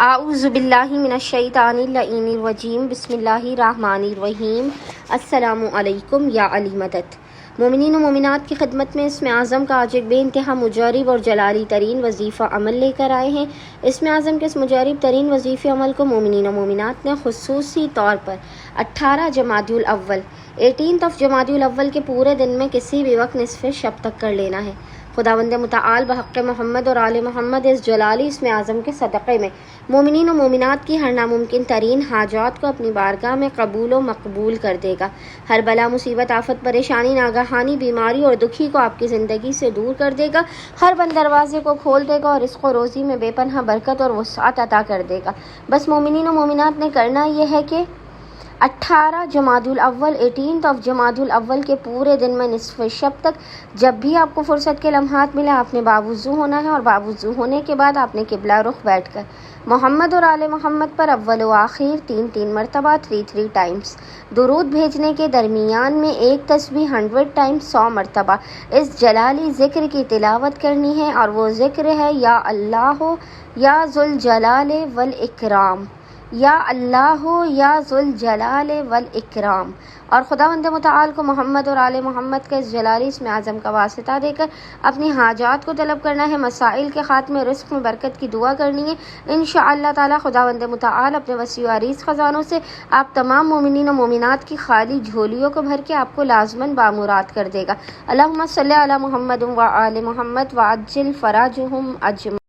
اعوذ باللہ من الشیطان اللعین الرجیم بسم اللہ الرحمن الرحیم۔ السلام علیکم یا علی مدد۔ مومنین و مومنات کی خدمت میں اسم اعظم کا آج ایک بے انتہا مجرب اور جلالی ترین وظیفہ عمل لے کر آئے ہیں۔ اسم اعظم کے اس مجرب ترین وظیفہ عمل کو مومنین و مومنات نے خصوصی طور پر 18 جمادی الاول 18 جمادی الاول کے پورے دن میں کسی بھی وقت نصف شب تک کر لینا ہے۔ خداوند متعال بحق محمد اور آل محمد اس جلالی اسم اعظم کے صدقے میں مومنین و مومنات کی ہر ناممکن ترین حاجات کو اپنی بارگاہ میں قبول و مقبول کر دے گا۔ ہر بلا مصیبت آفت پریشانی ناگہانی بیماری اور دکھی کو آپ کی زندگی سے دور کر دے گا۔ ہر بند دروازے کو کھول دے گا اور رزق و روزی میں بے پناہ برکت اور وسعت عطا کر دے گا۔ بس مومنین و مومنات نے کرنا یہ ہے کہ 18 جمادی الاول 18 جمادی الاول کے پورے دن میں نصف شب تک جب بھی آپ کو فرصت کے لمحات ملے آپ نے باوضو ہونا ہے، اور باوضو ہونے کے بعد آپ نے قبلہ رخ بیٹھ کر محمد اور آل محمد پر اول و آخر 3 مرتبہ 3 ٹائمز درود بھیجنے کے درمیان میں ایک تسبیح 100 ٹائمز 100 مرتبہ اس جلالی ذکر کی تلاوت کرنی ہے، اور وہ ذکر ہے یا اللہ یا ذوالجلال والاکرام، یا اللہ یا ذوالجلال والاکرام۔ اور خداوند متعال کو محمد اور آل محمد کا اس جلالی اسم اعظم کا واسطہ دے کر اپنی حاجات کو طلب کرنا ہے، مسائل کے خاتمے، رزق میں برکت کی دعا کرنی ہے۔ انشاءاللہ تعالی خداوند متعال اپنے وسیع و عریض خزانوں سے آپ تمام مومنین و مومنات کی خالی جھولیوں کو بھر کے آپ کو لازماً بامراد کر دے گا۔ اللہم صلی علی محمد و آل محمد وعجل فراجہم اجمعین۔